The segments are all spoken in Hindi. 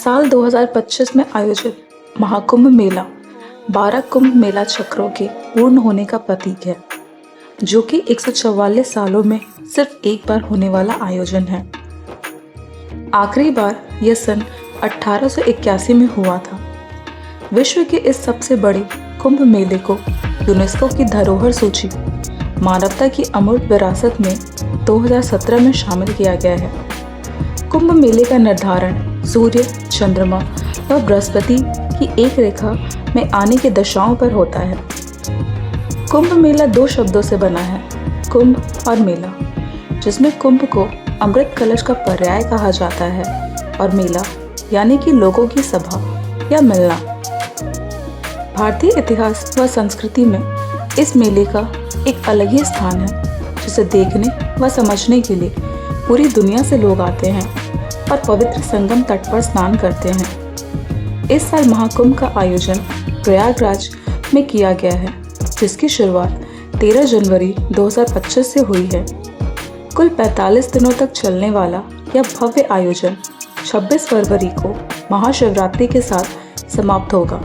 साल 2025 में आयोजित महाकुंभ मेला 12 कुंभ मेला चक्रों के पूर्ण होने का प्रतीक है, जो कि 144 सालों में सिर्फ एक बार होने वाला आयोजन है। आखिरी बार यह सन 1881 में हुआ था। विश्व के इस सबसे बड़े कुंभ मेले को यूनेस्को की धरोहर सूची मानवता की अमूर्त विरासत में 2017 में शामिल किया गया है। कुंभ मेले का निर्धारण सूर्य, चंद्रमा व बृहस्पति की एक रेखा में आने की दशाओं पर होता है। कुंभ मेला दो शब्दों से बना है, कुंभ और मेला, जिसमें कुंभ को अमृत कलश का पर्याय कहा जाता है और मेला यानी कि लोगों की सभा या मिलना। भारतीय इतिहास व संस्कृति में इस मेले का एक अलग ही स्थान है, जिसे देखने व समझने के लिए पूरी दुनिया से लोग आते हैं और पवित्र संगम तट पर स्नान करते हैं। इस साल महाकुंभ का आयोजन प्रयागराज में किया गया है, जिसकी शुरुआत 13 जनवरी 2025 से हुई है। कुल 45 दिनों तक चलने वाला यह भव्य आयोजन 26 फरवरी को महाशिवरात्रि के साथ समाप्त होगा।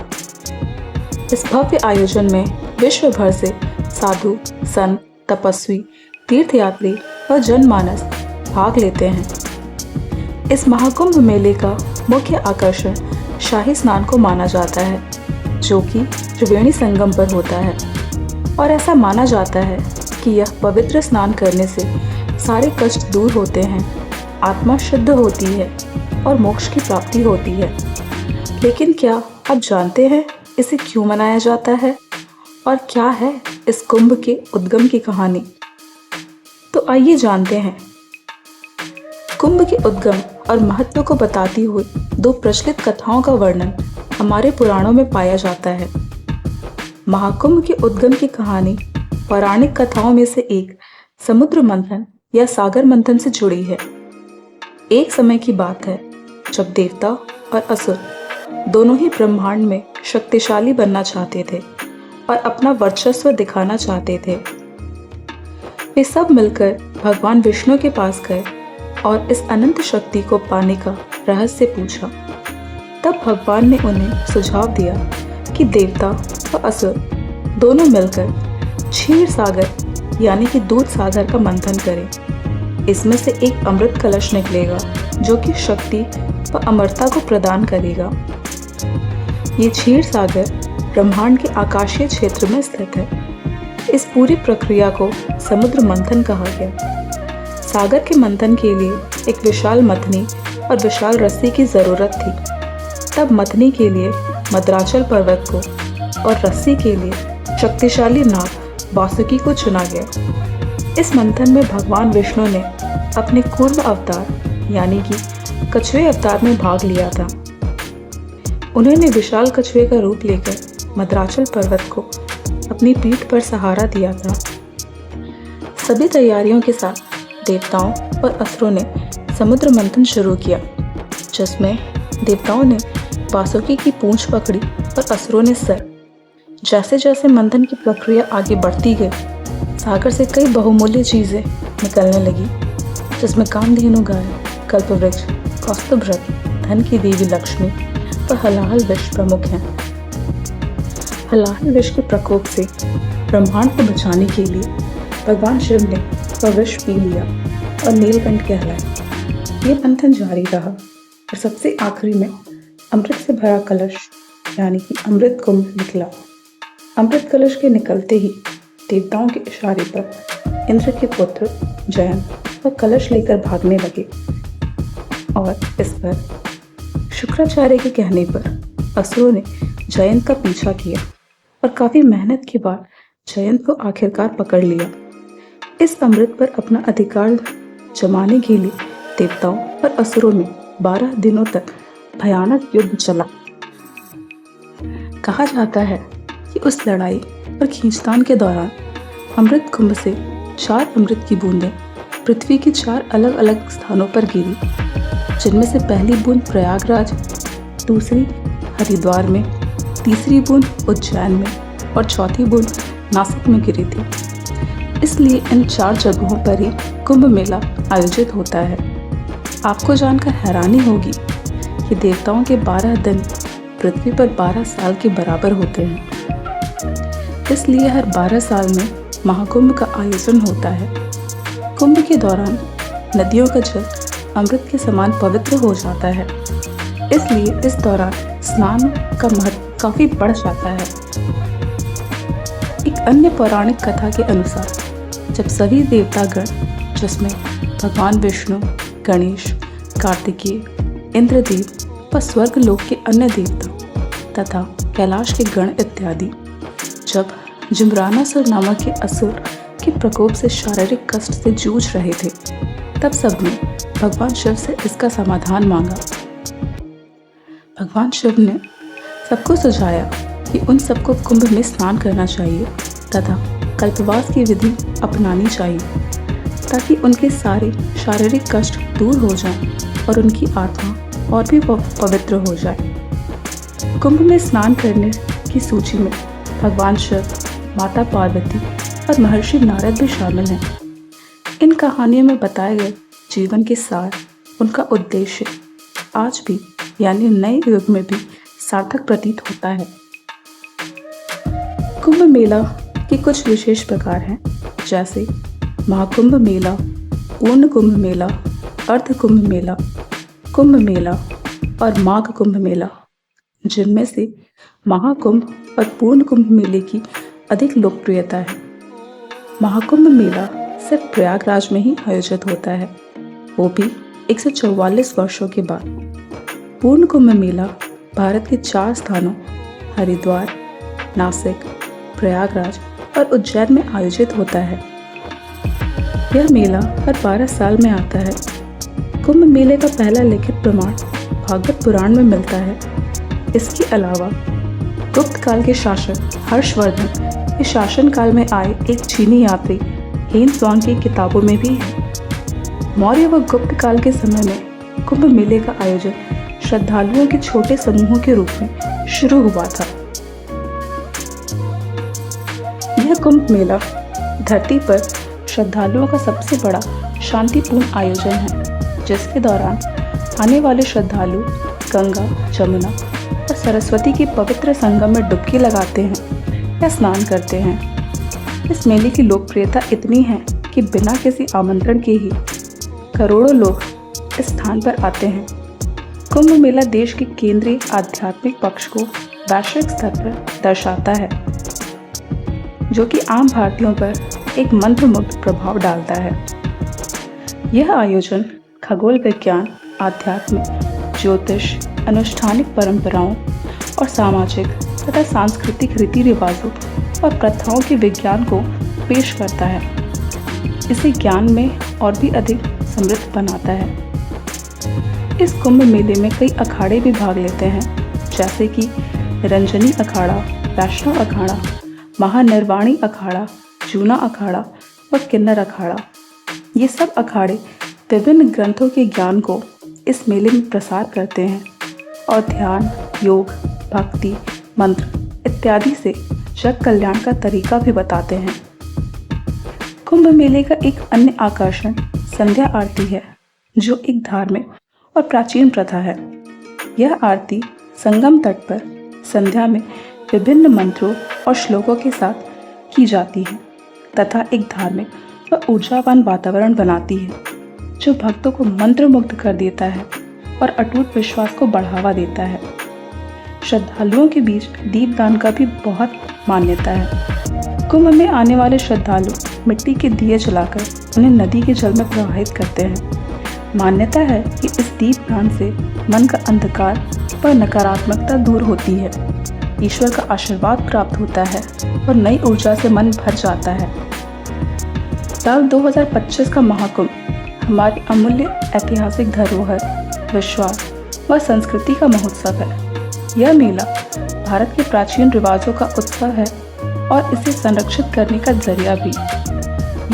इस भव्य आयोजन में विश्व भर से साधु, संत, तपस्वी, तीर्थयात्री व जनमानस भाग लेते हैं। इस महाकुंभ मेले का मुख्य आकर्षण शाही स्नान को माना जाता है, जो कि त्रिवेणी संगम पर होता है और ऐसा माना जाता है कि यह पवित्र स्नान करने से सारे कष्ट दूर होते हैं, आत्मा शुद्ध होती है और मोक्ष की प्राप्ति होती है। लेकिन क्या आप जानते हैं इसे क्यों मनाया जाता है और क्या है इस कुंभ के उद्गम की कहानी? तो आइए जानते हैं। कुंभ के उद्गम और महत्व को बताती हुई दो प्रचलित कथाओं का वर्णन हमारे पुराणों में पाया जाता है। महाकुंभ के उद्गम की कहानी पौराणिक कथाओं में से एक समुद्र मंथन या सागर मंथन से जुड़ी है। एक समय की बात है जब देवता और असुर दोनों ही ब्रह्मांड में शक्तिशाली बनना चाहते थे और अपना वर्चस्व दिखाना चाहते थे। वे सब मिलकर भगवान विष्णु के पास गए और इस अनंत शक्ति को पाने का रहस्य पूछा। तब भगवान ने उन्हें सुझाव दिया कि देवता व असुर दोनों मिलकर क्षीर सागर यानी कि दूध सागर का मंथन करें। इसमें से एक अमृत कलश निकलेगा, जो कि शक्ति व अमरता को प्रदान करेगा। ये क्षीर सागर ब्रह्मांड के आकाशीय क्षेत्र में स्थित है। इस पूरी प्रक्रिया को समुद्र मंथन कहा गया। सागर के मंथन के लिए एक विशाल मथनी और विशाल रस्सी की जरूरत थी। तब मथनी के लिए मद्राचल पर्वत को और रस्सी के लिए शक्तिशाली नाग वासुकी को चुना गया। इस मंथन में भगवान विष्णु ने अपने कूर्म अवतार यानी कि कछुए अवतार में भाग लिया था। उन्होंने विशाल कछुए का रूप लेकर मद्राचल पर्वत को अपनी पीठ पर सहारा दिया था। सभी तैयारियों के साथ देवताओं और असुरों ने समुद्र मंथन शुरू किया, जिसमें देवताओं ने वासुकी की पूंछ पकड़ी और असुरों ने सर। जैसे जैसे मंथन की प्रक्रिया आगे बढ़ती गई, सागर से कई बहुमूल्य चीजें निकलने लगी, जिसमें कामधेनु गाय, कल्पवृक्ष, कौस्तुभरत्न, धन की देवी लक्ष्मी व हलाहल विष प्रमुख हैं। हलाहल विष के प्रकोप से ब्रह्मांड को बचाने के लिए भगवान शिव ने वह विष पी लिया और नीलकंठ कहलाए। ये मंथन जारी रहा और सबसे आखिरी में अमृत से भरा कलश यानी कि अमृत कुंभ निकला। अमृत कलश के निकलते ही देवताओं के इशारे पर इंद्र के पुत्र जयंत वह कलश लेकर भागने लगे और इस पर शुक्राचार्य के कहने पर असुरों ने जयंत का पीछा किया और काफी मेहनत के बाद जयंत को आखिरकार पकड़ लिया। इस अमृत पर अपना अधिकार जमाने के लिए देवताओं और असुरों में 12 दिनों तक भयानक युद्ध चला। कहा जाता है कि उस लड़ाई और खींचतान के दौरान अमृत कुंभ से 4 अमृत की बूंदें पृथ्वी के 4 अलग अलग स्थानों पर गिरी, जिनमें से पहली बूंद प्रयागराज, दूसरी हरिद्वार में, तीसरी बूंद उज्जैन में और चौथी बूंद नासिक में गिरी थी। इसलिए इन 4 जगहों पर ही कुंभ मेला आयोजित होता है। आपको जानकर हैरानी होगी कि देवताओं के 12 दिन पृथ्वी पर 12 साल के बराबर होते हैं। इसलिए हर 12 साल में महाकुंभ का आयोजन होता है। कुंभ के दौरान नदियों का जल अमृत के समान पवित्र हो जाता है, इसलिए इस दौरान स्नान का महत्व काफी बढ़ जाता है। एक अन्य पौराणिक कथा के अनुसार जब सभी देवतागण, जिसमें भगवान विष्णु, गणेश, कार्तिकेय, इंद्रदेव व स्वर्ग लोक के अन्य देवता तथा कैलाश के गण इत्यादि, जब जिम्रानासुर नामक के असुर के प्रकोप से शारीरिक कष्ट से जूझ रहे थे, तब सबने भगवान शिव से इसका समाधान मांगा। भगवान शिव ने सबको सुझाया कि उन सबको कुंभ में स्नान करना चाहिए तथा कल्पवास की विधि अपनानी चाहिए, ताकि उनके सारे शारीरिक कष्ट दूर हो जाएं और उनकी आत्मा और भी पवित्र हो जाए। कुंभ में स्नान करने की सूची में भगवान शिव, माता पार्वती और महर्षि नारद भी शामिल हैं। इन कहानियों में बताए गए जीवन के सार, उनका उद्देश्य आज भी यानी नए युग में भी सार्थक प्रतीत होता है। कुंभ मेला के कुछ विशेष प्रकार हैं, जैसे महाकुंभ मेला, पूर्ण कुंभ मेला, अर्ध कुंभ मेला, कुंभ मेला और माघ कुंभ मेला, जिनमें से महाकुंभ और पूर्ण कुंभ मेले की अधिक लोकप्रियता है। महाकुंभ मेला सिर्फ प्रयागराज में ही आयोजित होता है, वो भी 144 वर्षों के बाद। पूर्ण कुंभ मेला भारत के 4 स्थानों हरिद्वार, नासिक, प्रयागराज और उज्जैन में आयोजित होता है। यह मेला हर 12 साल में आता है। कुंभ मेले का पहला लिखित प्रमाण भागवत पुराण में मिलता है। इसके अलावा गुप्त काल के शासक हर्षवर्धन के शासन काल में आए एक चीनी यात्री हेन त्सांग की किताबों में भी है। मौर्य व गुप्त काल के समय में कुंभ मेले का आयोजन श्रद्धालुओं के छोटे समूहों के रूप में शुरू हुआ था। यह कुंभ मेला धरती पर श्रद्धालुओं का सबसे बड़ा शांतिपूर्ण आयोजन है, जिसके दौरान आने वाले श्रद्धालु गंगा, जमुना और सरस्वती के पवित्र संगम में डुबकी लगाते हैं या स्नान करते हैं। इस मेले की लोकप्रियता इतनी है कि बिना किसी आमंत्रण के ही करोड़ों लोग इस स्थान पर आते हैं। कुंभ मेला देश के केंद्रीय आध्यात्मिक पक्ष को वैश्विक स्तर पर दर्शाता है, जो कि आम भारतीयों पर एक मंत्रमुग्ध प्रभाव डालता है। यह आयोजन खगोल विज्ञान, आध्यात्म, ज्योतिष, अनुष्ठानिक परंपराओं और सामाजिक तथा सांस्कृतिक रीति रिवाजों और प्रथाओं के विज्ञान को पेश करता है। इसे ज्ञान में और भी अधिक समृद्ध बनाता है। इस कुंभ मेले में कई अखाड़े भी भाग लेते हैं, जैसे कि रंजनी अखाड़ा, वैष्णव अखाड़ा, महानिर्वाणी अखाड़ा, जूना अखाड़ा व किन्नर अखाड़ा। ये सब अखाड़े विभिन्न ग्रंथों के ज्ञान को इस मेले में प्रसार करते हैं और ध्यान, योग, भक्ति, मंत्र इत्यादि से जग कल्याण का तरीका भी बताते हैं। कुंभ मेले का एक अन्य आकर्षण संध्या आरती है, जो एक धार्मिक और प्राचीन प्रथा है। यह आरती संगम तट पर संध्या में विभिन्न मंत्रों और श्लोकों के साथ की जाती है तथा एक धार्मिक व ऊर्जावान वातावरण बनाती है, जो भक्तों को मंत्रमुग्ध कर देता है और अटूट विश्वास को बढ़ावा देता है। श्रद्धालुओं के बीच दीपदान का भी बहुत मान्यता है। कुंभ में आने वाले श्रद्धालु मिट्टी के दिए जलाकर उन्हें नदी के जल में प्रवाहित करते हैं। मान्यता है कि इस दीपदान से मन का अंधकार व नकारात्मकता दूर होती है, ईश्वर का आशीर्वाद प्राप्त होता है और नई ऊर्जा से मन भर जाता है। साल 2025 का महाकुंभ हमारी अमूल्य ऐतिहासिक धरोहर, विश्वास व संस्कृति का महोत्सव है। यह मेला भारत के प्राचीन रिवाजों का उत्सव है और इसे संरक्षित करने का जरिया भी।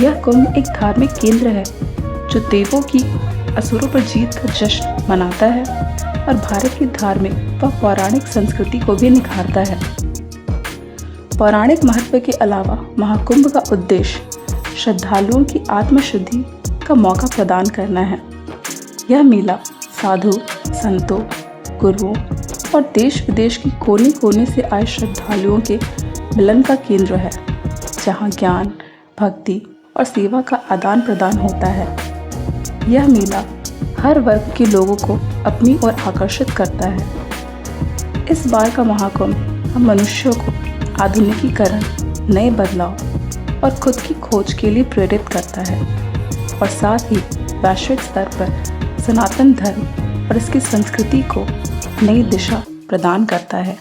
यह कुंभ एक धार्मिक केंद्र है, जो देवों की असुरों पर जीत का जश्न मनाता है और भारत की धार्मिक व पौराणिक संस्कृति को भी निखारता है। पौराणिक महत्व के अलावा महाकुंभ का उद्देश्य श्रद्धालुओं की आत्मशुद्धि का मौका प्रदान करना है। यह मेला साधु, संतों, गुरुओं और देश विदेश की कोने कोने से आए श्रद्धालुओं के मिलन का केंद्र है, जहाँ ज्ञान, भक्ति और सेवा का आदान प्रदान होता है। यह मेला हर वर्ग के लोगों को अपनी ओर आकर्षित करता है। इस बार का महाकुंभ हम मनुष्यों को आधुनिकीकरण, नए बदलाव और खुद की खोज के लिए प्रेरित करता है और साथ ही वैश्विक स्तर पर सनातन धर्म और इसकी संस्कृति को नई दिशा प्रदान करता है।